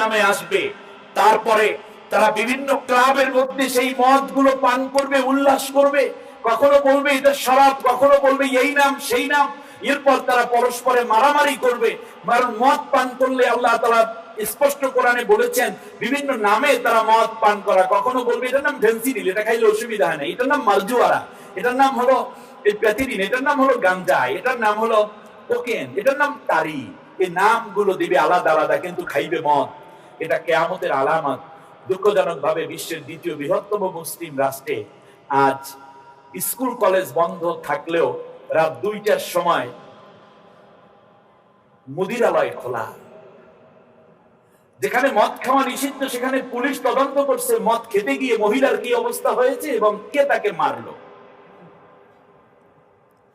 নামে আসবে, তারপরে তারা বিভিন্ন ক্লাবের মধ্যে সেই মদগুলো পান করবে, উল্লাস করবে, কখনো বলবে এটা শরাব, কখনো বলবে এই নাম সেই নাম। এরপর তারা পরস্পরে মারামারি করবে। কারণ মদ পান করলে আল্লাহ তাআলা স্পষ্ট কোরআনে বলেছেন বিভিন্ন নামে তারা মদ পান করা। কখনো বলবে এটার নাম ফেন্সিডিল, এটা খাইলে অসুবিধা হয় না, এটার নাম মারজুয়ারা, এটার নাম হলো এই প্যাথিডিন, এটার নাম হলো গাঞ্জা, এটার নাম হলো কোকেন, এটার নাম তারি। এই নামগুলো দিবে আলাদা আলাদা, কিন্তু খাইবে মদ। এটা কিয়ামতের আলামত। দুঃখজনক ভাবে বিশ্বের দ্বিতীয় বৃহত্তম মুসলিম রাষ্ট্রে আজ স্কুল কলেজ বন্ধ থাকলেও রাত 2টার সময় মুদিরালয় খোলা। যেখানে মদ খাওয়া নিষিদ্ধ সেখানে পুলিশ তদন্ত করছে মদ খেতে গিয়ে মহিলার কি অবস্থা হয়েছে এবং কে তাকে মারলো।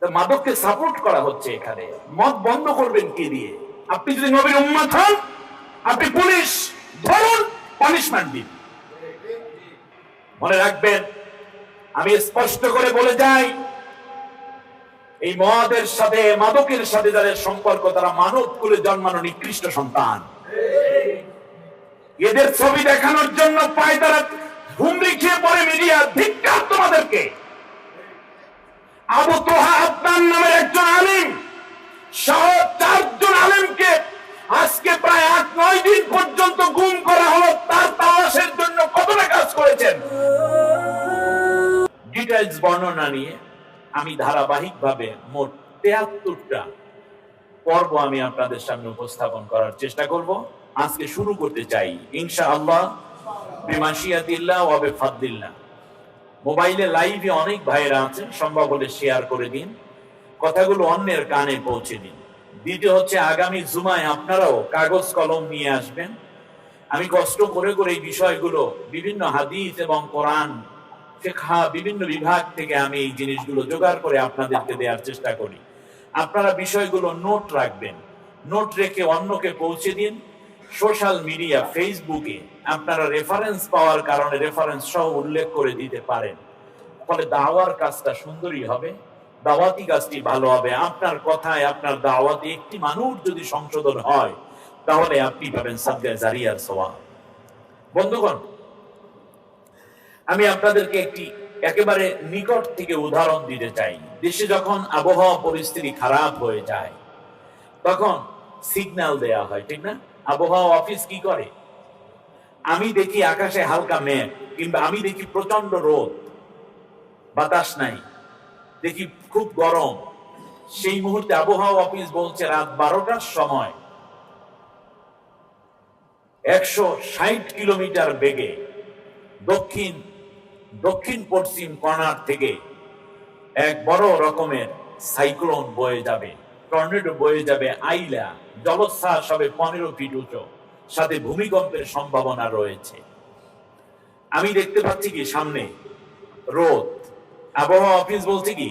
মাদককে সাপোর্ট করা হচ্ছে। এখানে মদ বন্ধ করবেন কে দিয়ে? আপনি যদি নবীর উম্মত হন, আপনি পুলিশ ধরুন, পানিশমেন্ট দিন। মনে রাখবেন, আমি স্পষ্ট করে বলে যাই, এই মদের সাথে মাদকের সাথে যাদের সম্পর্ক তারা মানব কুলে জন্মানো নিকৃষ্ট সন্তান। এদের ছবি দেখানোর জন্য পায় তারা হুমড়ি খেয়ে পড়ে মিডিয়া। ধিক্কার তোমাদেরকে। আবু তোহা আদনান নামের একজন আলিম সহ 4 জন আলিমকে আজকে প্রায় 8-9 দিন পর্যন্ত গুম করা হলো। তার তালাশের জন্য কতটা কাজ করেছেন ডিটেইলস বর্ণনা নিয়ে আমি ধারাবাহিকভাবে মোট 73টা পর্ব আমি আপনাদের সামনে উপস্থাপন করার চেষ্টা করব। আজকে শুরু করতে চাই ইনশাআল্লাহ বিমাশিয়াতিল্লাহ ওয়া বিফাদলিল্লাহ। মোবাইলে লাইভে অনেক ভাইরা আছেন, সম্ভব হলে শেয়ার করে দিন, কথাগুলো অন্যের কানে পৌঁছে দিন। দ্বিতীয় হচ্ছে আগামী জুমায় আপনারাও কাগজ কলম নিয়ে আসবেন। আমি কষ্ট করে করে এই বিষয়গুলো বিভিন্ন হাদিস এবং কোরআন ফিকহ বিভিন্ন বিভাগ থেকে আমি এই জিনিসগুলো জোগাড় করে আপনাদেরকে দেওয়ার চেষ্টা করি। আপনারা বিষয়গুলো নোট রাখবেন, নোট রেখে অন্যকে পৌঁছে দিন। সোশ্যাল মিডিয়া ফেসবুকে আপনারা রেফারেন্স পাওয়ার কারণে রেফারেন্স সহ উল্লেখ করে দিতে পারেন। ফলে দাওয়ার কাজটা সুন্দরই হবে, দাওয়াতি কাজটি ভালো হবে। আপনার কথায় আপনার দাওয়াতে একটি মানুষ যদি সংশোধন হয় তাহলে আপনি পাবেন সাদকা জারিয়ার সওয়াব। বন্ধুগণ, আমি আপনাদেরকে একটি একেবারে নিকট থেকে উদাহরণ দিতে চাই। দেশে যখন আবহাওয়া পরিস্থিতি খারাপ হয়ে যায় তখন সিগন্যাল দেয়া হয়, ঠিক না? আবহাওয়া অফিস কি করে? আমি দেখি আকাশে হালকা মেঘ, কিংবা আমি দেখি প্রচন্ড রোদ, বাতাস নাই, দেখি খুব গরম। সেই মুহূর্তে আবহাওয়া অফিস বলছে রাত 12টার সময় 160 কিলোমিটার বেগে দক্ষিণ পশ্চিম কর্নার থেকে এক বড় রকমের সাইক্লোন বয়ে যাবে, টর্নেডো বয়ে যাবে। আইলা জলোচ্ছ্বাস হবে 15 ফিট উঁচু, সাথে ভূমিকম্পের সম্ভাবনা রয়েছে। আমি দেখতে পাচ্ছি কি সামনে রোদ, আবহাওয়া অফিস বলছে কি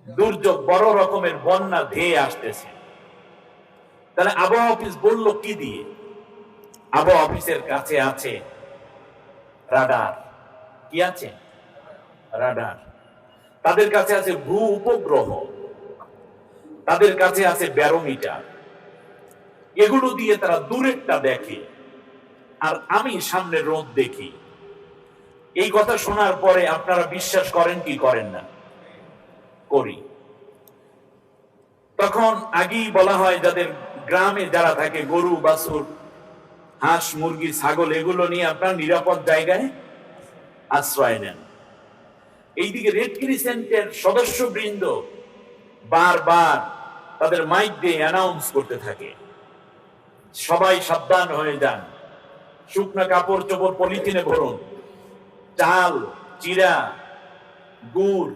দুর্যোগ, বড় রকমের বন্যা ধেয়ে আসতেছে। তাহলে আবহাওয়া অফিস বললো কি দিয়ে? আবহাওয়া অফিসের কাছে আছে রাডার। কি আছে? রাডার। তাদের কাছে আছে ভূ উপগ্রহ, তাদের কাছে আছে ব্যারোমিটার। এগুলো দিয়ে তারা দূরেরটা দেখে, আর আমি সামনে রোদ দেখি। এই কথা শোনার পরে আপনারা বিশ্বাস করেন কি করেন না? করি। তখন আগেই বলা হয় যাদের গ্রামে যারা থাকে গরু বাছুর হাঁস মুরগি ছাগল এগুলো নিয়ে আপনার নিরাপদ জায়গায় আশ্রয় নেন। এইদিকে রেড ক্রিসেন্টের সদস্যবৃন্দ বারবার তাদের মাইক দিয়ে অ্যানাউন্স করতে থাকে, সবাই সাবধান হয়ে যান, শুকনো কাপড় চোপড় পলিথিনে ভরুন, চাল চিরা গুড়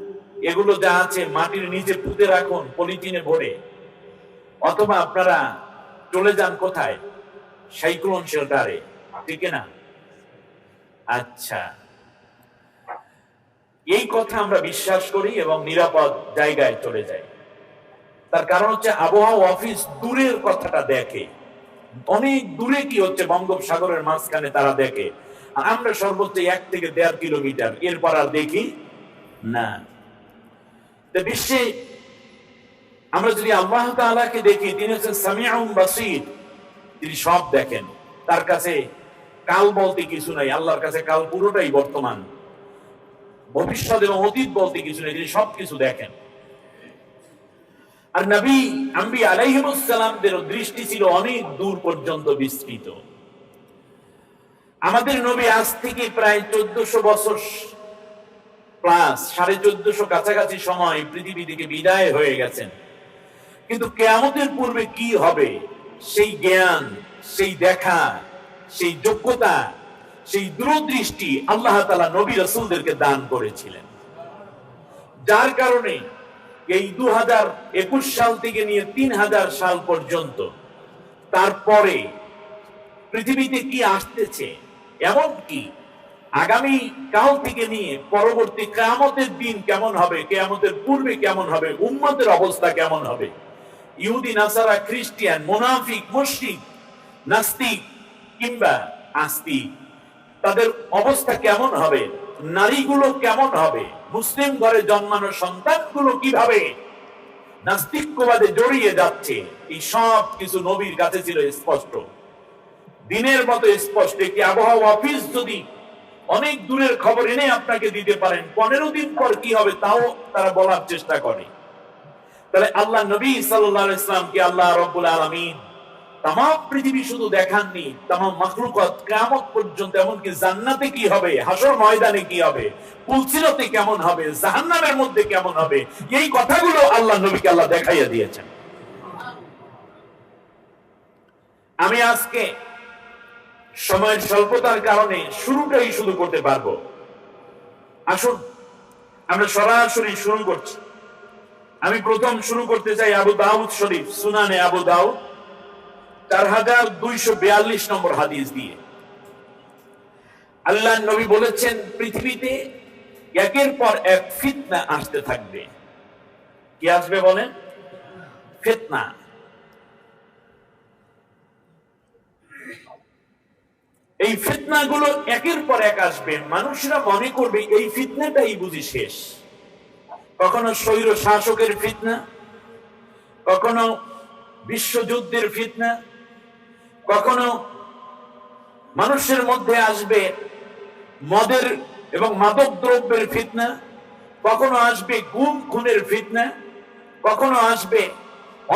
এগুলো যা আছে মাটির নিচে পুঁতে রাখুন পলিথিনে ভরে, অথবা আপনারা চলে যান কোথায়? সাইক্লোন শেল্টারে, ঠিক না? আচ্ছা, এই কথা আমরা বিশ্বাস করি এবং নিরাপদ জায়গায় চলে যাই। তার কারণ হচ্ছে আবহাওয়া অফিস দূরের কথাটা দেখে, অনেক দূরে কি হচ্ছে বঙ্গোপসাগরের মাঝখানে তারা দেখে। আমরা সর্বোচ্চ 1 থেকে 1.5 কিলোমিটার, এরপর আর দেখি না। বিশ্বে আমরা যদি আল্লাহ তাআলাকে দেখি, তিনি হচ্ছেন সামিউন বাসীর, তিনি সব দেখেন। তার কাছে কাল বলতে কিছু নাই, আল্লাহর কাছে কাল পুরোটাই বর্তমান, ভবিষ্যৎ এবং অতীত বলতে কিছু নেই, তিনি সবকিছু দেখেন। আর নবী আম্বিয়া আলাইহিমুস সালামদের দৃষ্টি ছিল অনেক দূর পর্যন্ত বিস্তৃত। আমাদের নবী আজ থেকে প্রায় 1400 বছর প্লাস, 1450 কাছাকাছি সময় পৃথিবী থেকে বিদায় হয়ে গেছেন, কিন্তু কিয়ামতের পূর্বে কি হবে সেই জ্ঞান, সেই দেখা, সেই যোগ্যতা, সেই দূরদৃষ্টি আল্লাহ তাআলা নবী রাসূলদেরকে দান করেছিলেন। যার কারণে এই 2021 সাল থেকে নিয়ে 3000 সাল পর্যন্ত, তারপরে পৃথিবীতে কি আসতেছে, এমনকি আগামী কাল থেকে নিয়ে পরবর্তী কিয়ামতের দিন কেমন হবে, কিয়ামতের পূর্বে কেমন হবে, উম্মতের অবস্থা কেমন হবে, ইহুদি নাসারা খ্রিস্টান মুনাফিক মুশরিক নাস্তিক কিংবা আস্তিক তাদের অবস্থা কেমন হবে, নারীগুলো কেমন হবে, মুসলিম ঘরে জন্মানো সন্তানগুলো কিভাবে নাস্তিক্যবাদে জড়িয়ে যাচ্ছে, এই সব কিছু নবীর কাছে ছিল স্পষ্ট, দিনের মতো স্পষ্ট। একটি আবহাওয়া অফিস যদি অনেক দূরের খবর এনে আপনাকে দিতে পারেন, 15 দিন পর কি হবে তাও তারা বলার চেষ্টা করে। তাহলে আল্লাহ নবী সাল্লাল্লাহু আলাইহি ওয়াসাল্লামকে আল্লাহ রাব্বুল আলামিন তামাম পৃথিবী শুধু দেখাননি, তামাম মাখলুকাত কিয়ামত পর্যন্ত, এমনকি জান্নাতে কি হবে, হাসর ময়দানে কি হবে, পুলসিরাতে কেমন হবে, জাহান্নামের মধ্যে কেমন হবে, এই কথাগুলো আল্লাহ নবীকে আল্লাহ দেখাইয়া দিয়েছেন। আমি আজকে সময়ের স্বল্পতার কারণে শুরুটাই শুধু করতে পারবো। আসুন আমরা সরাসরি শুরু করছি। আমি প্রথম শুরু করতে চাই আবু দাউদ শরীফ, সুনানে আবু দাউদ 4242 নম্বর হাদিস দিয়ে। আল্লাহর নবী বলেছেন, পৃথিবীতে একের পর এক ফিতনা আসতে থাকবে। কি আসবে বলেন? ফিতনা। এই ফিতনাগুলো একের পর এক আসবে, মানুষরা মনে করবে এই ফিতনাটাই বুঝি শেষ। কখনো স্বৈর শাসকের ফিতনা, কখনো বিশ্বযুদ্ধের ফিতনা, কখনো মানুষের মধ্যে আসবে মদের এবং মাদক দ্রব্যের ফিতনা, কখনো আসবে গুম খুনের ফিতনা, কখনো আসবে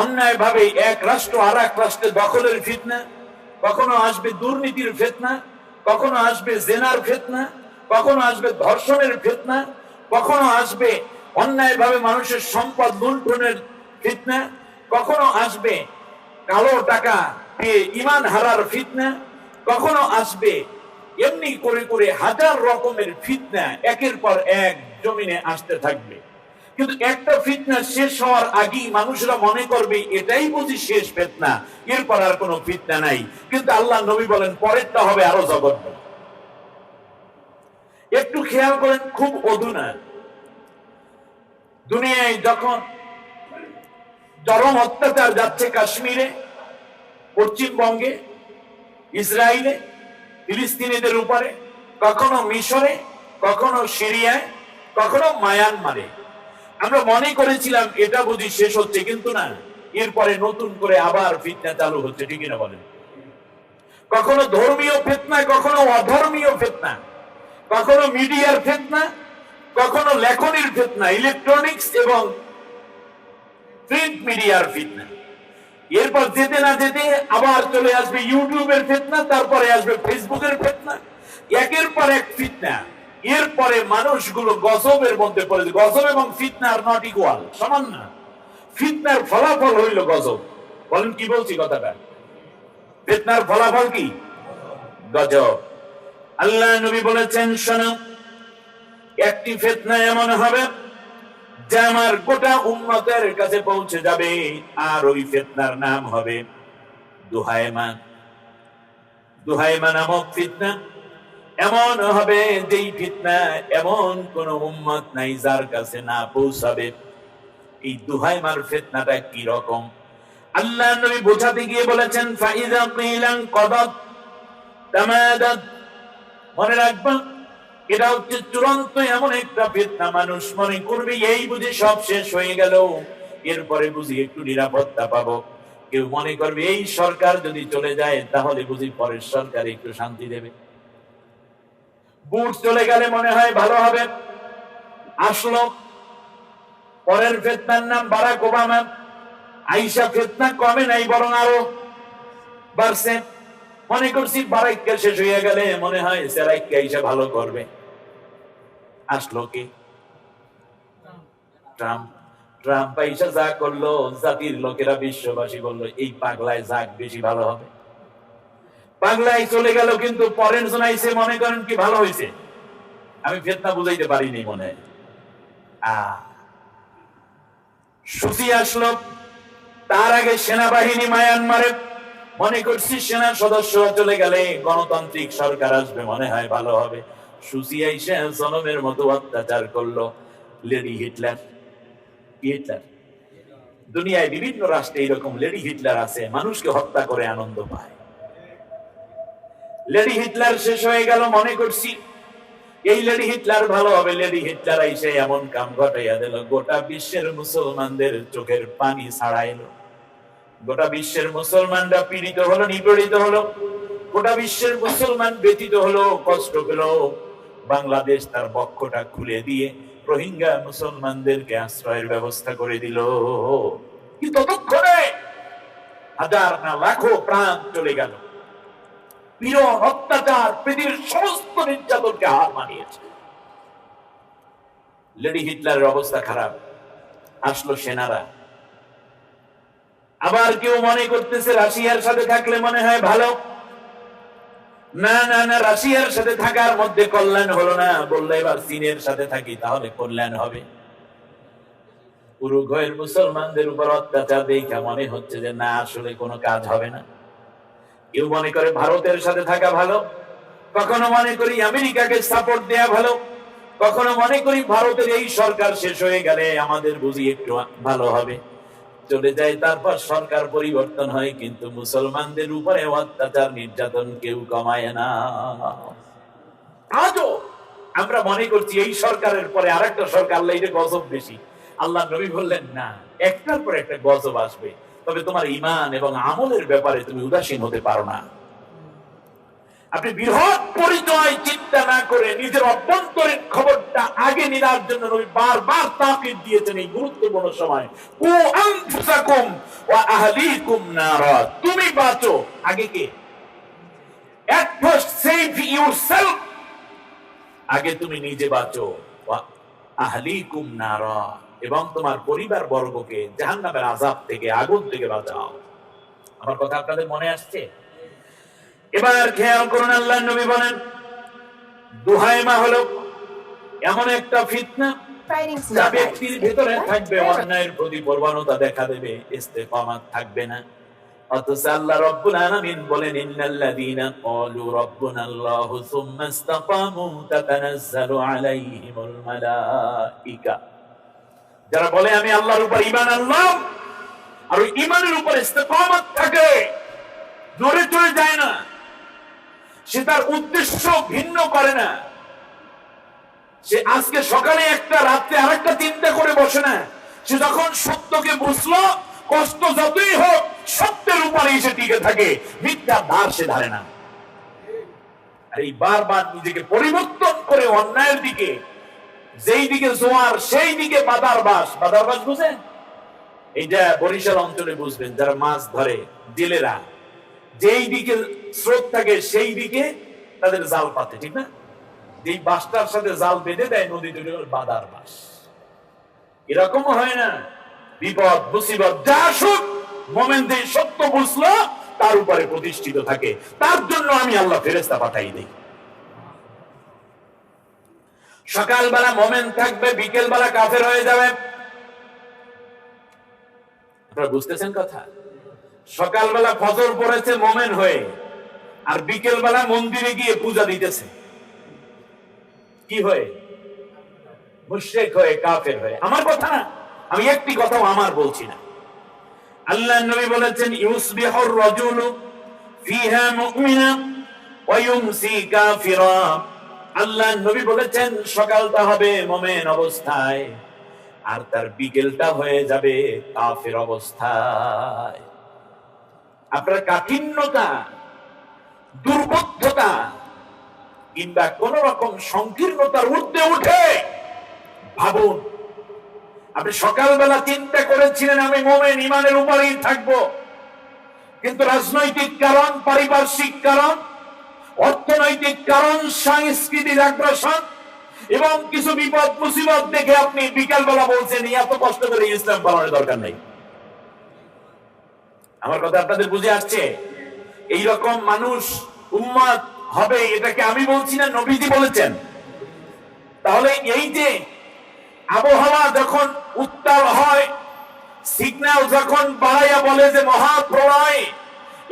অন্যায়ভাবে এক রাষ্ট্র আর এক রাষ্ট্রের দখলের ফিতনা, কখনো আসবে দুর্নীতির ফিতনা, কখনো আসবে জেনার ফিতনা, কখনো আসবে ধর্ষণের ফিতনা, কখনো আসবে অন্যায়ভাবে মানুষের সম্পদ লুণ্ঠনের ফিতনা, কখনো আসবে কালো টাকা পেয়ে ঈমান হারার ফিতনা, কখনো আসবে এমনি করে করে হাজার রকমের ফিতনা একের পর এক জমিনে আসতে থাকবে। কিন্তু একটা ফিতনা শেষ হওয়ার আগেই মানুষরা মনে করবে এটাই বুঝি শেষ ফিতনা, এরপর আর কোনো ফিতনা নাই। কিন্তু আল্লাহ নবী বলেন পরেরটা হবে আরো জঘন্য। একটু খেয়াল করেন, খুব অধুনা দুনিয়ায় যখন চরম অত্যাচার যাচ্ছে কাশ্মীরে, পশ্চিমবঙ্গে, ইসরায়েলে, ফিলিস্তিনিদের উপরে, কখনো মিশরে, কখনো সিরিয়ায়, কখনো মায়ানমারে, আমরা মনে করেছিলাম এটা বুঝি শেষ হচ্ছে, কিন্তু না, এরপরে নতুন করে আবার ফিতনা চালু হচ্ছে। ঠিক না বলেন? কখনো ধর্মীয় ফিতনা, কখনো অধর্মীয় ফিতনা, কখনো মিডিয়ার ফিতনা, কখনো লেখনির ফিতনা, ইলেকট্রনিক্স এবং প্রিন্ট মিডিয়ার ফিতনা। এরপর যেতে না যেতে আবার চলে আসবে ইউটিউবের ফিতনা, তারপরে আসবে ফেসবুকের ফিতনা, একের পর এক ফিতনা। এরপরে মানুষগুলো গজবের মধ্যে পড়ে। গজব এবং ফিতনা আর নট ইকুয়াল, সমান না। ফিতনার ফলাফল হইল গজব। বলেন কি বলছি কথাটা? ফিতনার ফলাফল কি? গজব। আল্লাহ নবী বলেছেন, শোনো, একটি ফিতনা এমন হবে যা আমার গোটা উম্মতের কাছে পৌঁছে যাবে, আর ওই ফিতনার নাম হবে দুহাইমা। দুহাইমা নামক ফিতনা এমন হবে যেই ফিতনা এমন কোন উম্মত নাই যার কাছে না পৌঁছাবে। এই দুহাইমার ফিতনাটা কি রকম? আল্লাহ নবী বোঝাতে গিয়ে বলেছেন, ফাইযা কিলান কদাত তামাদাত। মনে রাখবেন, এটা হচ্ছে চূড়ান্ত এমন একটা ফিতনা, মানুষ মনে করবে এই বুঝি সব শেষ হয়ে গেল, এরপরে বুঝি একটু নিরাপত্তা পাবো। কেউ মনে করবে এই সরকার যদি চলে যায় তাহলে বুঝি পরের সরকার একটু শান্তি দেবে। বুশ চলে গেলে মনে হয় ভালো হবে, আসলো পরের ফিতনার নাম বারাক ওবামা। আইসা ফিতনা কমে নাই, বরং আরো বাড়ছে। মনে করছি বারাক্কা শেষ হয়ে গেলে মনে হয় সেরাক্কা আইসা ভালো করবে। আসলো কি? ট্রাম্প। ট্রাম্প আইসা যা করলো, জাতির লোকেরা, বিশ্ববাসী বললো এই পাগলায় যাক বেশি ভালো হবে। পাগলায় চলে গেল, কিন্তু পরের জন আইসে মনে করেন কি ভালো হয়েছে। আমি ফিতনা বুঝাইতে পারিনি মনে হয়। সুচি আসলো, তার আগে সেনাবাহিনী মায়ানমারে। মনে করছি সেনা সদস্য চলে গেলে গণতান্ত্রিক সরকার আসবে, মনে হয় ভালো হবে। সুচি আইসা জনমের মতো অত্যাচার করলো। Lady Hitler. হিটলার দুনিয়ায় বিভিন্ন রাষ্ট্রে এরকম লেডি হিটলার আছে, মানুষকে হত্যা করে আনন্দ পায়। লেডি হিটলার শেষ হয়ে গেল, মনে করছি এই লেডি হিটলার ভালো হবে। লেডি হিটলার আইসে এমন কাম ঘটাইয়া দিল, গোটা বিশ্বের মুসলমানদের চোখের পানি ছাড়াইলো। গোটা বিশ্বের মুসলমানরা পীড়িত হলো, নিপীড়িত হলো। গোটা বিশ্বের মুসলমান ব্যথিত হলো, কষ্ট পেল। বাংলাদেশ তার বক্ষটা খুলে দিয়ে রোহিঙ্গা মুসলমানদেরকে আশ্রয়ের ব্যবস্থা করে দিল। কিন্তু ততক্ষণে হাজার না লাখো প্রাণ চলে গেল। পীড়ন, অত্যাচার, পৃথিবীর সমস্ত নির্যাতনকে হার মানিয়েছে। লেডি হিটলারের অবস্থা খারাপ। আসলো সেনারা। আবার কেউ মনে করতেছে রাশিয়ার সাথে থাকলে মনে হয় ভালো। না না না, রাশিয়ার সাথে থাকার মধ্যে কল্যাণ হলো না। বললে এবার চীনের সাথে থাকি, তাহলে কল্যাণ হবে। উরুগুয়ের মুসলমানদের উপর অত্যাচার দেখা মনে হচ্ছে যে না, আসলে কোনো কাজ হবে না। কেউ মনে করে ভারতের সাথে থাকা ভালো, কখনো মনে করি আমেরিকাকে সাপোর্ট দেয়া ভালো, কখনো মনে করি ভারতের এই সরকার শেষ হয়ে গেলে আমাদের বুঝি একটু ভালো হবে। চলে যায়, তারপর সরকার পরিবর্তন হয়, কিন্তু মুসলমানদের উপরে অত্যাচার নির্যাতন কেউ কমায় না। আজও আমরা মনে করছি এই সরকারের পরে আরেকটা সরকার, আল্লাহ এটা গজব বেশি। আল্লাহ নবী বললেন না, একটার পর একটা গজব আসবে, তবে তোমার ঈমান এবং আমলের ব্যাপারে তুমি উদাসীন হতে পারো না। আপনি বৃহৎ পরিচয় চিন্তা না করে নিজের অভ্যন্তরীণ খবরটা আগে নেওয়ার জন্য নবী বারবার তাকিদ দিয়েছেন এই গুরুত্বপূর্ণ সময়। কু আনফুসাকুম ওয়া আহলিকুম নারা। তুমি বাঁচো, আগে কে? At first save yourself, আগে তুমি নিজে বাঁচো। ওয়া আহলিকুম নারা, এবং তোমার পরিবার বর্গকে জাহান্নামের আযাব থেকে, আগুন থেকে বাঁচাও। আমার কথা আপনাদের মনে আসছে? এবার খেয়াল করুন, আল্লাহর নবী বলেন দুহাইমা হলো এমন একটা ফিতনা যা ব্যক্তির ভিতরে থাকবে, অন্যায়ের প্রতি প্রবণতা দেখা দেবে, ইস্তেকামাত থাকবে না। অথচ আল্লাহ রাব্বুল আলামিন বলেন ইন্নাল্লাযীনা ক্বালু রাব্বুনাল্লাহু সুম্মা ইসতাকামু তাতানাজ্জালু আলাইহিমুল মালায়েকা। যারা বলে আমি আল্লাহর উপর ঈমান আনলাম, আর ওই ঈমানের উপর ইস্তেকামাত থাকে, নড়ে চড়ে যায় না, সে তার উদ্দেশ্য ভিন্ন করে না, সে আজকে সকালে একটা, রাত্রে আরেকটা চিন্তা করে বসে না। সে যখন সত্যকে বুঝলো, কষ্ট যতই হোক সত্যের উপরে এসে টিকে থাকে, মিথ্যা ধার সে ধারে না। আর এই বারবার নিজেকে পরিবর্তন করে অন্যায়ের দিকে, যেই দিকে জোয়ার সেই দিকে বাদার বাস। বাদার বাস বুঝেন? এইটা বরিশাল অঞ্চলে বুঝবেন, যারা মাছ ধরে জেলেরা, যেই দিকে স্রোত থাকে সেই দিকে তাদের জাল পাতে, ঠিক না? যেই বাসটার সাথে জাল বেঁধে দেয় নদী তৈরি করে বাদার বাস। এরকম হয় না? বিপদ মুসিবত যা আসুক, মোমেন যে সত্য বুঝলো তার উপরে প্রতিষ্ঠিত থাকে। তার জন্য আমি আল্লাহ ফেরেশতা পাঠাই দেই। সকালবেলা মোমেন থাকবে, বিকেল বেলা কাফের হয়ে যাবে। আপনারা বুঝতেছেন কথা? সকালবেলা ফজর পড়েছে মোমেন হয়ে, আর বিকেল বেলা মন্দিরে গিয়ে পূজা দিতেছে কি হয়ে? মুশরিক হয়ে, কাফের হয়ে। আমার কথা না, আমি একটি কথাও আমার বলছি না। আল্লাহর নবী বলেছেন ইউসবিহুর রাজুলু ফিহা মুমিনা ওয়া ইউমসি কাফিরা। আল্লাহর নবী বলেছেন সকালটা হবে মুমিন অবস্থায়, আর তার বিকেলটা হয়ে যাবে কাফের অবস্থায়। আপনার কাঠিন্যতা, দুর্বোধ্যতা কিংবা কোন রকম সংকীর্ণতার ঊর্ধ্বে উঠে ভাবুন, আপনি সকালবেলা চিন্তা করেছিলেন আমি মুমিন, ঈমানের উপরেই থাকবো, কিন্তু রাজনৈতিক কারণ, পারিপার্শ্বিক কারণ, অর্থনৈতিক কারণ, সাংস্কৃতিক আগ্রাসন এবং কিছু বিপদ মুসিবত দেখে আপনি বিকালবেলা বলছেন এত কষ্ট করে ইসলাম পালনের দরকার নেই। আমার কথা আপনাদের বুঝে আসছে? এইরকম মানুষ উম্মত হবে, এটাকে আমি বলছি না, নবীজি বলেছেন। তাহলে এই যে আবহাওয়া যখন উত্তাল হয়, সিগন্যাল যখন বাড়াইয়া বলে যে মহাপ্রলয়,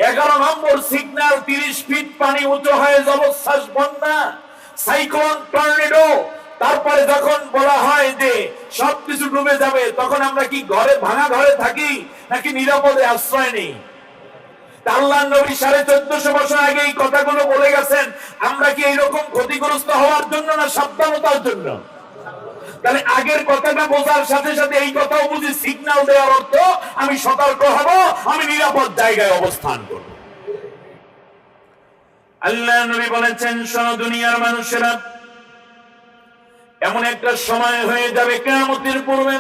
11 নম্বর সিগন্যাল, 30 ফিট পানি উঁচু হয়ে জলোচ্ছ্বাস, বন্যা, সাইক্লোন, টর্নেডো, তারপরে যখন বলা হয় যে সবকিছু ডুবে যাবে, তখন আমরা কি ঘরে, ভাঙা ঘরে থাকি নাকি নিরাপদে আশ্রয় নেই? আল্লাহর নবী 1450 বছর আগে এই কথাগুলো বলে গেছেন। আমরা কি এইরকম ক্ষতিগ্রস্ত হওয়ার জন্য না সাবধানতার জন্য? তাহলে আগের কথাটা বোঝার সাথে সাথে এই কথাও বুঝি সিগন্যাল দেওয়ার অর্থ আমি সতর্ক হব, আমি নিরাপদ জায়গায় অবস্থান করব। আল্লাহ নবী বলেছেন, শোনো দুনিয়ার মানুষেরা, এমন একটা সময় হয়ে যাবে কিয়ামতের পূর্বে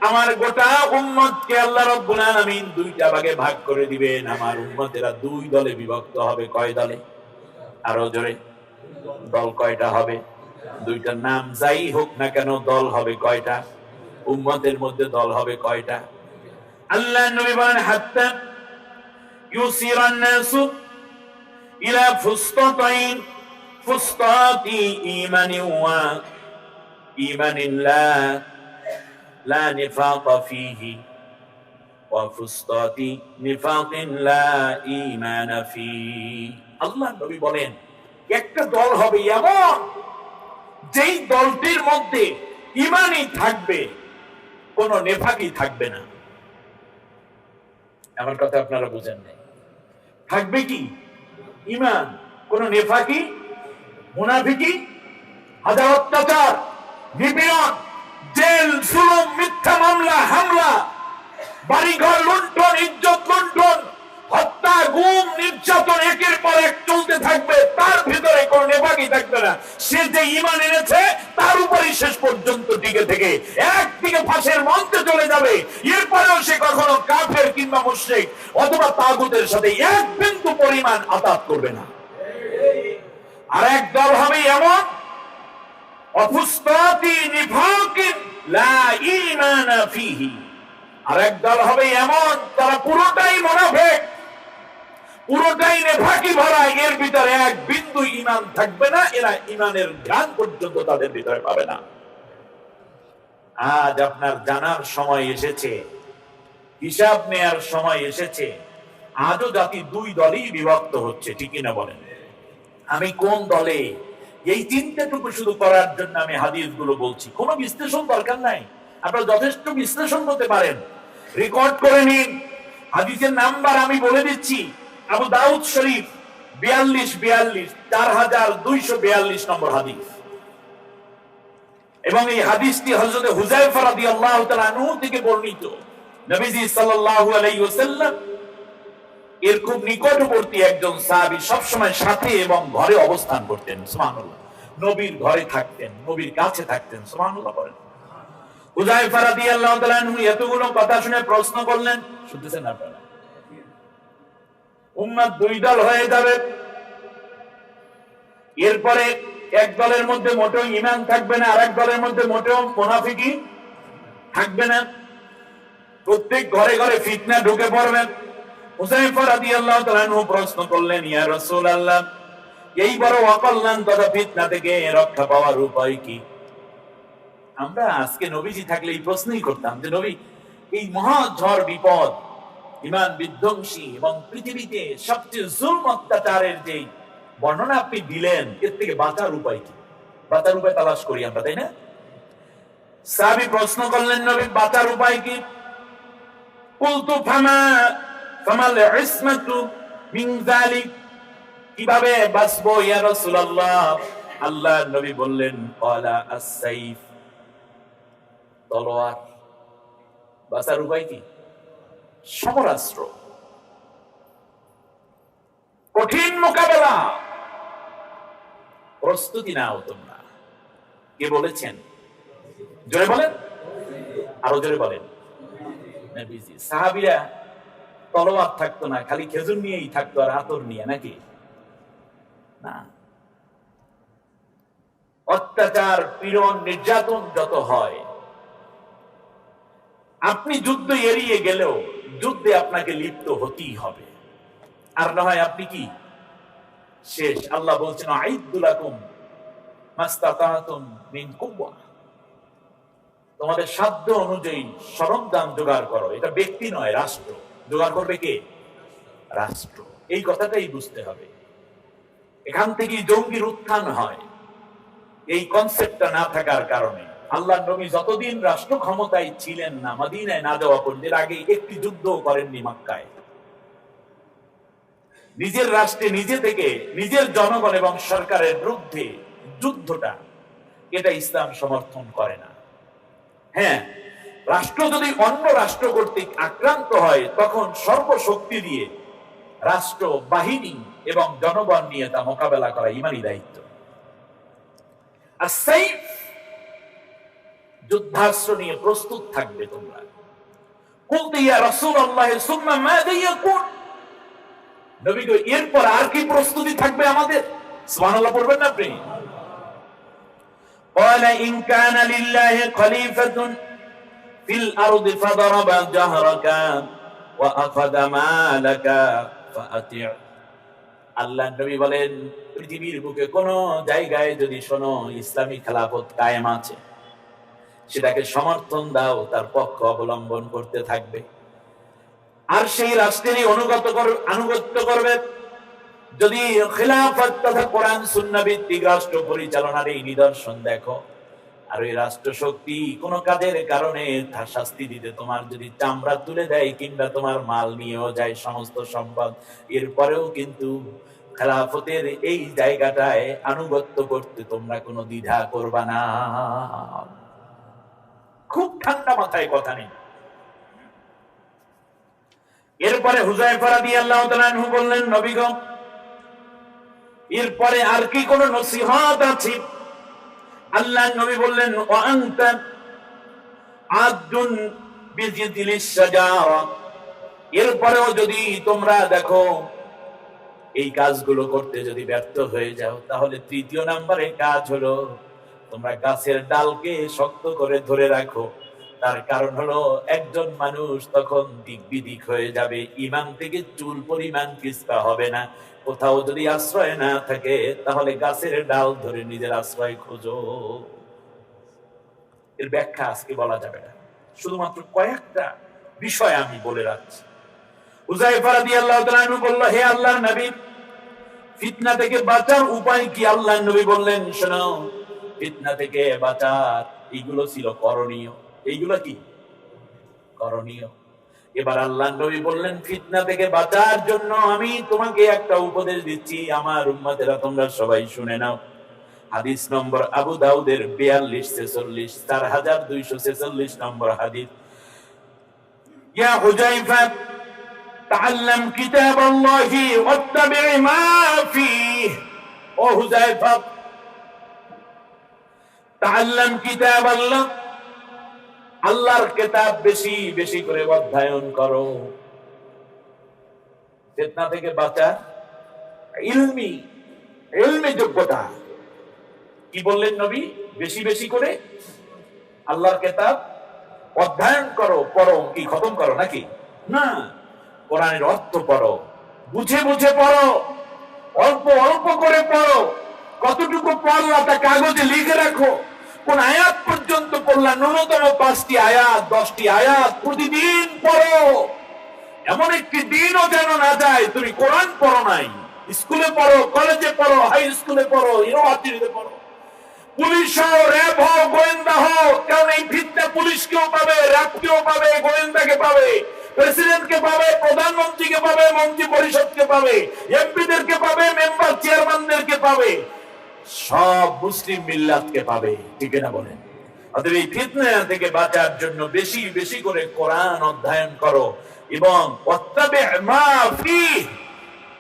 আমার গোটা উম্মতকে আল্লাহ রাব্বুল আলামিন দুইটা ভাগে ভাগ করে দিবেন। আমার উম্মতেরা দুই দলে বিভক্ত হবে। কয় দলে? আরো জোরে। দল কয়টা হবে? দুইটার নাম যাই হোক না কেন, দল হবে কয়টা? উম্মতের মধ্যে দল হবে কয়টা? আল্লাহ নবী বলেন, হাত্তা ইউসিরান নাসু ইলা ফুসতাতাইন, ফুসতাতি ঈমানি ওয়া ঈমানিল্লাহ লা নিফাকা ফীহি ওয়া ফুসতাতি নিফাকিন লা ঈমানা ফীহি। আল্লাহ নবী বলেন, একটা দল হবে এমন, যেই দলটির মধ্যে ঈমানই থাকবে, কোন নেফাকি থাকবে না। আমার কথা আপনারা বুঝেন নাই? থাকবে কি? ঈমান। কোন নেফাকি, মুনাফিকি, হাজার অত্যাচার, নিপীড়ন, জেল, জুলুম, মিথ্যা মামলা, হামলা, বাড়িঘর লুণ্ঠন, ইজ্জত লুণ্ঠন, হত্যা, গুম, নির্যাতন একের পর এক চলতে থাকবে। তার ভিতরে কোন নেফাকি থাকবে না। সে যে ঈমান এনেছে তার উপরই শেষ পর্যন্ত টিকে থেকে একদিকে ফাঁসের মঞ্চে চলে যাবে, এরপরেও সে কখনো কাফের কিংবা মুশরিক অথবা তাগুতের সাথে এক বিন্দু পরিমাণ আতাত করবে না। আর এক দল হবে এমন, অফুস্তাতি নিফাকিন লা ঈমানা ফীহি। আর এক দল হবে এমন, তারা পুরোটাই মুনাফিক, পুরোটাই নেফাকি ভরা, এর ভিতরে এক বিন্দু ঈমান থাকবে না। এরা ঈমানের জ্ঞান পর্যন্ত তাদের ভিতরে পাবে না। আজ আপনার জানার সময় এসেছে, হিসাব নেয়ার সময় এসেছে। আজও জাতি দুই দলই বিভক্ত হচ্ছে, ঠিক কিনা বলেন? আমি কোন দলে, এই চিন্তাটুকু শুধু করার জন্য আমি হাদিসগুলো বলছি। কোনো বিশ্লেষণ দরকার নাই, আপনারা যথেষ্ট বিশ্লেষণ করতে পারেন। রেকর্ড করে নিন। হাদিসের নাম্বার আমি বলে দিচ্ছি। আবু দাউদ শরীফ 4242, 4242 নম্বর হাদিস। এবং এই হাদিসটি হযরত হুযায়ফা রাদিয়াল্লাহু তাআলা আনহু থেকে বর্ণিত। নবীজি সাল্লাল্লাহু আলাইহি ওয়াসাল্লাম এর খুব নিকটবর্তী একজন সাহাবী, সবসময় সাথে এবং ঘরে অবস্থান করতেন। সুবহানাল্লাহ। নবীর ঘরে থাকতেন, নবীর কাছে থাকতেন। সুবহানাল্লাহ বলেন। হুযায়ফা রাদিয়াল্লাহু তাআলা আনহু এতগুলো কথা শুনে প্রশ্ন করলেন, শুনতেছেন আপনারা? উম্মত দুই দল হয়ে যাবে, এরপরে এক দলের মধ্যে মোটেও ঈমান থাকবে না, আর এক দলের মধ্যে মোটেও মুনাফিকি থাকবে না। প্রত্যেক ঘরে ঘরে ফিতনা ঢুকে পড়বে। হুযায়ফা রাদিয়াল্লাহু তাআলা আনহু প্রশ্ন করলেন, ইয়া রাসূলুল্লাহ, এই বড় অকল্যাণ তথা ফিতনা থেকে রক্ষা পাওয়ার উপায় কি? আমরা আজকে নবীজি থাকলে এই প্রশ্নই করতাম যে নবী, এই মহা ঝড় বিপদ, ঈমান বিধ্বংসী এবং পৃথিবীতে সবচেয়ে জুলম অত্যাচারের যে বর্ণনা আপনি দিলেন, এর থেকে বাঁচার উপায় কি? বাঁচার উপায় তালাশ করি আমরা, তাই না? সাহাবী প্রশ্ন করলেন, নবী বাঁচার উপায় কি? কুলতু ফামাল ইসমাতু মিন যালিক, কিভাবে বাঁচবো ইয়া রাসূলুল্লাহ? আল্লাহর নবী বললেন, ক্বালা আস-সাইফ, তলোয়ার। বাঁচার উপায় কি? সমরাস্ত্র। কঠিন মোকাবেলা, প্রস্তুতি নাও তোমরা। কে বলেছেন? জোরে বলেন, আরো জোরে বলেন। নবীজি সাহাবীরা তলোয়ার থাকতো না, খালি খেজুর নিয়েই থাকতো আর আতর নিয়ে, নাকি না? অত্যাচার, পীড়ন, নির্যাতন যত হয়, আপনি যুদ্ধ এড়িয়ে গেলেও যুদ্ধে আপনাকে লিপ্ত হতেই হবে, আর না হয় আপনি কি শেষ। আল্লাহ বলছেন আইদ্দু লাকুম মাস্তাতাতুম মিন কুওয়া, তোমাদের সাধ্য অনুযায়ী সরঞ্জাম জোগাড় করো। এটা ব্যক্তি নয়, রাষ্ট্র জোগাড় করবে। কে? রাষ্ট্র। এই কথাটাই বুঝতে হবে। এখান থেকেই জঙ্গির উত্থান হয়। এই কনসেপ্টটা না থাকার কারণে আল্লাহ নবী যতদিন রাষ্ট্র ক্ষমতায় ছিলেন না, মদিনায় না যাওয়া পর্যন্ত, আগে একটি যুদ্ধও করেননি মক্কায়। নিজের রাষ্ট্রে নিজে থেকে নিজের জনগণ এবং সরকারের বিরুদ্ধে যুদ্ধটা, এটা ইসলাম সমর্থন করে না। হ্যাঁ, রাষ্ট্র যদি অন্য রাষ্ট্র কর্তৃক আক্রান্ত হয়, তখন সর্বশক্তি দিয়ে রাষ্ট্র বাহিনী এবং জনগণ নিয়ে তা মোকাবেলা করা ইমানি দায়িত্ব। আর সেই যুদ্ধাস্ত্র নিয়ে প্রস্তুত থাকবে তোমরা। কুলতু ইয়া রাসূলুল্লাহ সুম্মা মাযা ইয়াকুন, নবী গো এরপর আর কি প্রস্তুতি থাকবে আমাদের? সুবহানাল্লাহ পড়বেন না আপনি? قال إن كان لله خليفة في الأرض فضرب جهرك وأخذ مالك فأطع। আল্লাহ নবী বলেন, পৃথিবীর বুকে কোন জায়গায় যদি শোনো ইসলামী খেলাফত কায়েম আছে, সেটাকে সমর্থন দাও, তার পক্ষ অবলম্বন করতে থাকবে, আর সেই রাষ্ট্রেরই আনুগত্য করবে। যদি খেলাফত তথা কোরআন সুন্নাহ ভিত্তিক রাষ্ট্র পরিচালনার এই নিদর্শন দেখো, আর ওই রাষ্ট্র শক্তি কোন কাজের কারণে তার শাস্তি দিতে তোমার যদি চামড়া তুলে দেয়, কিংবা তোমার মাল নিয়েও যায়, সমস্ত সম্পদ, এরপরেও কিন্তু খেলাফতের এই জায়গাটায় আনুগত্য করতে তোমরা কোনো দ্বিধা করবা না। খুব ঠান্ডা মাথায় কথা নেই। এরপরে হুযায়ফা রাদিয়াল্লাহু তাআলা আনহু বললেন, নবী গো এরপরে আর কি কোন নসিহত আছে? আল্লাহর নবী বললেন, ওয়া আনতা আদুন বিজিদিলিশ শাজারা, এরপরেও যদি তোমরা দেখো এই কাজগুলো করতে যদি ব্যর্থ হয়ে যাও, তাহলে তৃতীয় নম্বরের কাজ হলো তোমরা গাছের ডালকে শক্ত করে ধরে রাখো। তার কারণ হলো একজন মানুষ তখন দিক বিদিক হয়ে যাবে, ঈমান থেকে চুল পরিমাণ কিস্তা হবে না। কোথাও যদি আশ্রয় না থাকে, তাহলে গাছের ডাল ধরে নিজের আশ্রয় খোঁজো। এর ব্যাখ্যা আজকে বলা যাবে না, শুধুমাত্র কয়েকটা বিষয় আমি বলে রাখছি। হুযায়ফা রাদিয়াল্লাহু তাআলা আনহু বলল, হে আল্লাহর নবী, ফিতনা থেকে বাঁচার উপায় কি? আল্লাহর নবী বললেন, শোনো, ফিতনা থেকে বাঁচার এইগুলো ছিল করণীয়। এইগুলো কি করণীয়? এবার আল্লাহর নবী বললেন, ফিতনা থেকে বাঁচার জন্য আমি তোমাকে একটা উপদেশ দিচ্ছি, আমার উম্মতেরা তোমরা সবাই শুনে নাও। হাদিস নম্বর আবু দাউদের 4246, 4246 নম্বর হাদিস। ইয়া হুযায়ফা তাআল্লাম কিতাবাল্লাহি ওয়াত্তাবি' মা ফীহি, ও হুযায়ফা তাআল্লাম কিতাবাল্লাহ, আল্লাহর কিতাব বেশি বেশি করে অধ্যয়ন করো। ফিতনা থেকে বাঁচার ইলমি যোগ্যতা কি বললেন নবী? বেশি বেশি করে আল্লাহর কিতাব অধ্যয়ন করো। পড়ো কি খতম করো নাকি? না, কোরআনের অর্থ পড়ো, বুঝে বুঝে পড়ো, অল্প অল্প করে পড়ো। কতটুকু পড়লা তা কাগজে লিখে রাখো। কোন আয়াত পর্যন্ত পড়লা, ন্যূনতম 5টি আয়াত 10টি আয়াত প্রতিদিন পড়ো। এমন একটি দিনও যেন না যায় তুমি কোরআন পড়ো নাই। স্কুলে পড়ো, কলেজে পড়ো, হাই স্কুলে পড়ো, ইউনিভার্সিটিতে পড়ো, পুলিশ হও, র্যাব হও, গোয়েন্দা হও, কারণ এই ফিতনা পুলিশকেও পাবে, র্যাবকেও পাবে, গোয়েন্দাকে পাবে, প্রেসিডেন্টকে পাবে, প্রধানমন্ত্রীকে পাবে, মন্ত্রী পরিষদকে পাবে, এমপিদেরকে পাবে, মেম্বার চেয়ারম্যানদেরকে পাবে, সব মুসলিম মিল্লাতকে পাবে। ঠিক না বলেন? অতএব এই ফিতনা থেকে বাঁচার জন্য বেশি বেশি করে কোরআন অধ্যয়ন করো এবং ওয়াত্তাবি' মা ফীহি,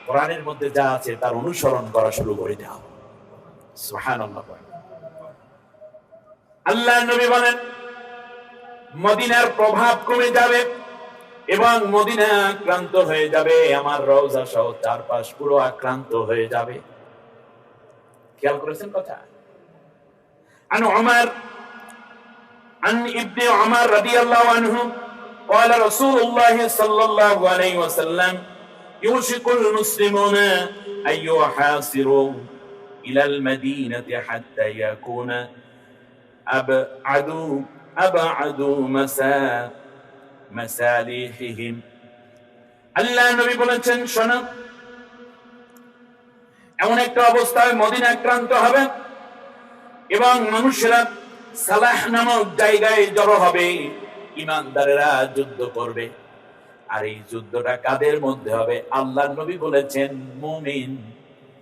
কোরআনের মধ্যে যা আছে তার অনুসরণ করা শুরু করে দাও। সুবহানাল্লাহ। আল্লাহ নবী বলেন মদিনার প্রভাব কমে যাবে এবং মদিনা আক্রান্ত হয়ে যাবে, আমার রওজা সহ চারপাশ পুরো আক্রান্ত হয়ে যাবে। খেয়াল করেছেন কথা? আন উমর عن ابن عمر رضي الله عنه قال رسول الله صلى الله عليه وسلم يوشك المسلمون أن يحاصروا إلى المدينة حتى يكون أبعدوا مساليحهم আল্লাহ নবী বলেছেন শোনো, এমন একটা অবস্থায় মদিনা আক্রান্ত হবে এবং মানুষেরা সালাহ নামক জায়গায় জড়ো হবে, ইমানদারেরা যুদ্ধ করবে। আর এই যুদ্ধটা কাদের মধ্যে হবে? আল্লাহ নবী বলেছেন মুমিন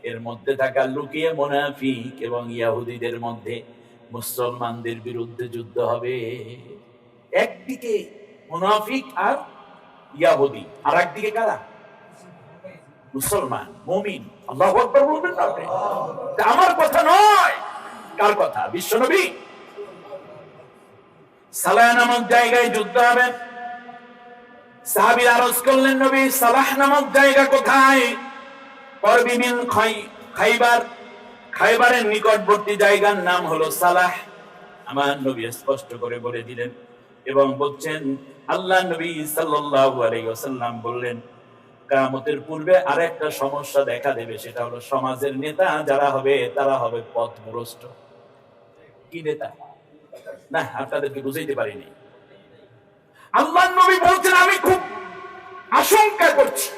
এর মধ্যে থাকা লুকিয়ে মুনাফিক এবং ইহুদিদের মধ্যে মুসলমানদের বিরুদ্ধে যুদ্ধ হবে। একদিকে মুনাফিক আর ইহুদি, আর একদিকে কারা? মুসলমান মুমিন। আল্লাহু আকবার বলবেন না আপনি? আমার কথা নয়, কার কথা? বিশ্বনবী। সালাহ নামক জায়গায় যুদ্ধ হবে। সাহাবীরা আরজ করলেন নবী সালাহ নামক জায়গা কোথায়? করবিমিন খাইবার, খাইবারের নিকটবর্তী জায়গার নাম হলো সালাহ। আমার নবী স্পষ্ট করে বলে দিলেন এবং বলছেন আল্লাহ নবী সাল্লাল্লাহু আলাইহি ওয়াসাল্লাম বললেন কিয়ামতের পূর্বে আরেকটা সমস্যা দেখা দেবে, সেটা হলো সমাজের নেতা যারা হবে তারা হবে পথভ্রষ্ট। কি নেতা? না, আপনাদেরকে বুঝাইতে পারিনি। আল্লাহর নবী বলছেন আমি খুব আশঙ্কা করছি,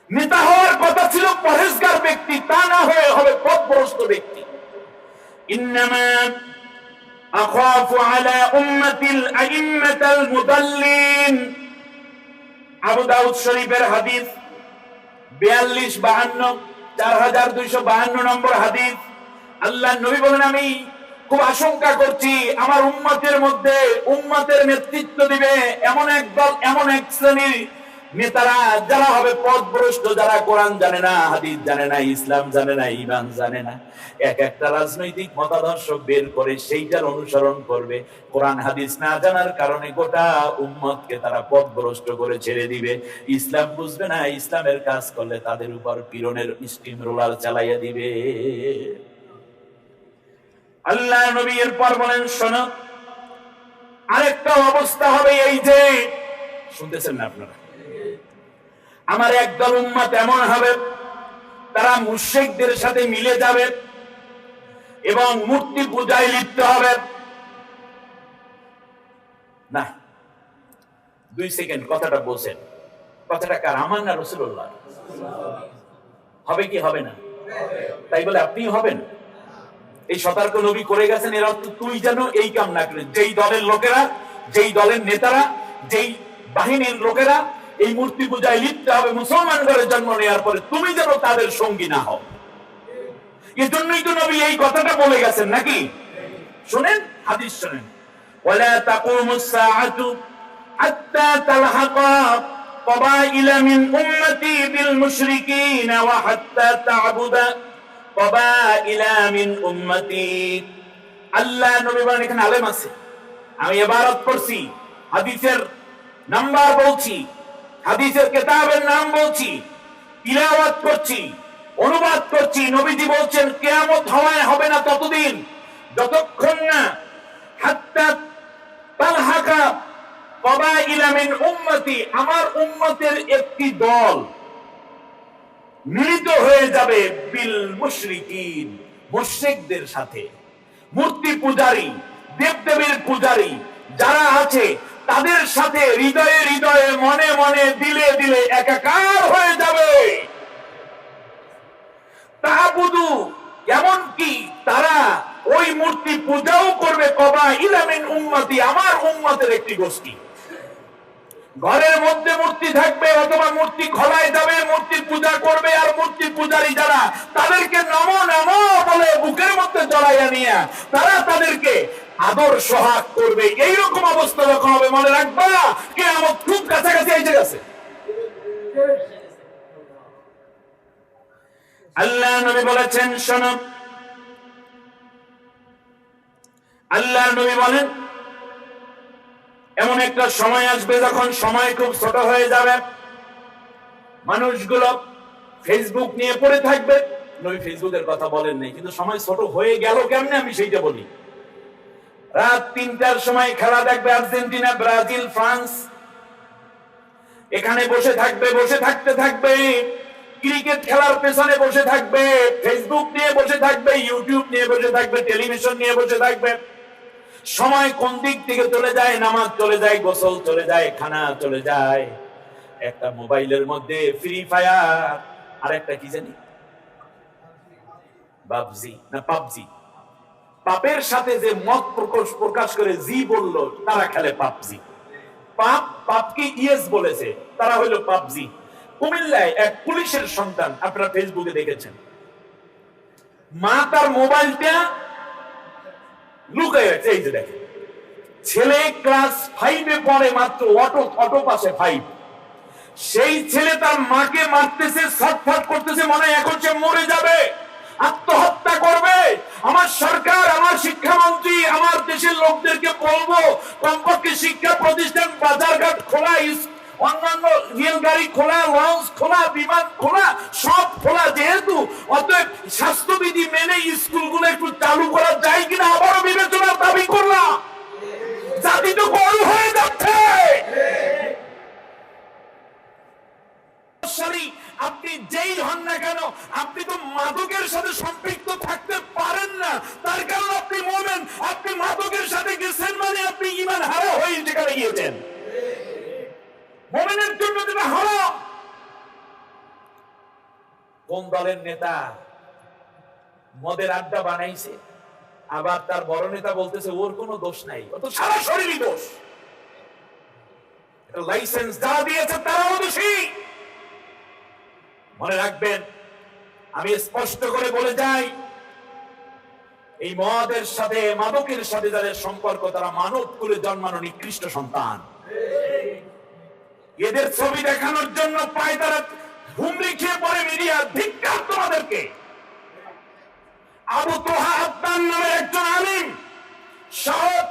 নেতা হওয়ার কথা ছিল পরহেজগার ব্যক্তি, তা না হয়ে হবে পথভ্রষ্ট ব্যক্তি। ইন্নামা আখাফু আলা উম্মাতিল আইম্মাতাল মুদাল্লিন, আবু দাউদ শরীফের হাদিস 4252 নম্বর হাদিস। আল্লাহর নবী বলেন আমি খুব আশঙ্কা করছি আমার উম্মতের মধ্যে উম্মতের নেতৃত্ব দিবে এমন এক দল, এমন এক শ্রেণীর নেতারা যারা হবে পথভ্রষ্ট, যারা কোরআন জানে না, হাদিস জানে না, ইসলাম জানে না, ঈমান জানে না। এক একটা রাজনৈতিক মতাদর্শ বের করে সেইটার অনুসরণ করবে। কোরআন হাদিস না জানার কারণে গোটা উম্মতকে তারা পথভ্রষ্ট করে ছেড়ে দিবে। ইসলাম বুঝবে না, ইসলামের কাজ করলে তাদের উপর পীড়নের স্টিম রোলার চালাইয়া দিবে। আল্লাহ নবী এরপর বলেন শোনো, আরেকটা অবস্থা হবে এই যে, শুনতেছেন না আপনারা? আমার একদল উম্মত এমন হবে তারা মুশরিকদের সাথে মিলে যাবে এবং মূর্তি পূজায় লিপ্ত হবে। না, 2 সেকেন্ড কথাটা বলছেন, কথাটা কার? আমার না রাসূলুল্লাহ? হবে কি হবে না? তাই বলে আপনি হবেন? এই সতর্ক নবী করে গেছেন, এর অর্থ তুই যেন এই কাম না করিস। যেই দলের লোকেরা, যেই দলের নেতারা, যেই বাহিনীর লোকেরা এই মূর্তি পূজায় লিপ্ত হবে মুসলমান ঘরে জন্ম নেওয়ার পরে, তুমি যেন তাদের সঙ্গী না হও। এই জন্যই তো নবী এই কথাটা বলে গেছেন নাকি? শুনেন হাদিস শুনেন, ওয়ালা তাকুমুস সাআতু হাত্তা তালহাকা ক্বাবাইলা মিন উম্মতি বিল মুশরিকিন ওয়া হাত্তা তা'বুদা ক্বাবাইলা মিন উম্মতি। আল্লাহ নবী বলেন, এখানে আলেম আছে, আমি ইবারত পড়ছি, হাদিসের নাম্বার বলছি, হাদিসের কিতাবের নাম বলছি, তিলাওয়াত করছি, অনুবাদ করছি। নবীজি বলছেন কিয়ামত হবে না ততদিন যতক্ষণ না হাত্তা তালহাকা ক্বাবাইলা মিন উম্মতি, আমার উম্মতের একটি দল মিলিত হয়ে যাবে বিল মুশরিকিন, মুশরিকদের সাথে। মূর্তি পূজারী, দেবদেবীর পূজারী যারা আছে তাদের সাথে হৃদয়ে হৃদয়ে, মনে মনে, দিলে দিলে একাকার হয়ে যাবে। তা'বুদু, এমন কি তারা ওই মূর্তি পূজাও করবে ক্বাবাইলা মিন উম্মতি, আমার উম্মতের একটি গোষ্ঠী। ঘরের মধ্যে মূর্তি থাকবে অথবা মূর্তি খোলায় যাবে, মূর্তি পূজা করবে, আর মূর্তি পূজারী যারা তাদেরকে নমো নমো বলে বুকের মধ্যে জড়াইয়া নিয়ে তারা তাদেরকে আদর সোহাগ করবে। এইরকম অবস্থা যখন হবে, মনে রাখবা কিয়ামত খুব কাছাকাছি এসে গেছে। আল্লাহ নবী বলেছেন, শোনো, আল্লাহ নবী বলেন এমন একটা সময় আসবে যখন সময় খুব ছোট হয়ে যাবে, মানুষগুলো ফেসবুক নিয়ে পড়ে থাকবে। নবী ফেসবুকের কথা বলেন নাই, কিন্তু সময় ছোট হয়ে গেল কেমনে আমি সেইটা বলি। রাত 3টার সময় খেলা দেখবে, আর্জেন্টিনা, ব্রাজিল, ফ্রান্স। এখানে বসে থাকবে, বসে থাকতে থাকবে ক্রিকেট খেলার পেছনে বসে থাকবে, ফেসবুক নিয়ে বসে থাকবে, ইউটিউব নিয়ে বসে থাকবে, টেলিভিশন নিয়ে বসে থাকবে। সময় কোন দিক থেকে চলে যায়, নামাজ চলে যায়, গোসল চলে যায়, খানা চলে যায়, একটা মোবাইলের মধ্যে ফ্রি ফায়ার আর একটা কি জানি বাবজি না পাবজি। পাপের সাথে যে মত প্রকাশ করে জি বললো, তারা খেলে পাবজি। পাপ পাপকে ইয়েস বলেছে, তারা হইলো পাবজি। কুমিল্লায় এক পুলিশের সন্তান, আপনারা ফেসবুকে দেখেছেন, মা তার মোবাইলটা লুকায় রাখছে। এই যে দেখেন, ছেলে ক্লাস 5-এ পড়ে মাত্র, অটো পাশে 5। সেই ছেলে তার মাকে মারতেছে, ছটফট করতেছে, মনে হয় এখন সে মরে যাবে, আত্মহত্যা করবে। আমার সরকার, আমার শিক্ষামন্ত্রী, আমার দেশের লোকদেরকে বলবো, কমপক্ষে শিক্ষা প্রতিষ্ঠান, বাজারঘাট খোলা, অন্যান্য রেলগাড়ি খোলা, লঞ্চ খোলা, বিমান খোলা, সব খোলা যেহেতু, অতএব স্বাস্থ্যবিধি মেনে স্কুলগুলো একটু চালু করা যায় কিনা আবারও বিবেচনার দাবি করলাম। জাতি তো বড় হয়ে যাচ্ছে। আপনি যেই হন না কেন, আপনি তো মাদকের সাথে সম্পৃক্ত থাকতে পারেন না, তার কারণ আপনি মুমিন। আপনি মাদকের সাথে গেছেন মানে আপনি ঈমান হারা হয়ে যেখানে গিয়েছেন। মুমিনের জন্য যেটা হারাম। কোন দলের নেতা মদের আড্ডা বানাইছে, আবার তার বড় নেতা বলতেছে ওর কোনো দোষ নাই, ও তো সারা শরীরই দোষ। লাইসেন্স যারা দিয়েছে তারাও দোষী। মনে রাখবেন, আমি স্পষ্ট করে বলে যাই, এই মদের সাথে, মাদকের সাথে যাদের সম্পর্ক, তারা মানব কুলে জন্মানো নিকৃষ্ট সন্তান। এদের ছবি দেখানোর জন্য পায় তারা হুমড়ি খেয়ে পড়ে মিডিয়া। ধিক্কার তোমাদেরকে। আবু তোহা আদনান নামের একজন আলিম, সাউথ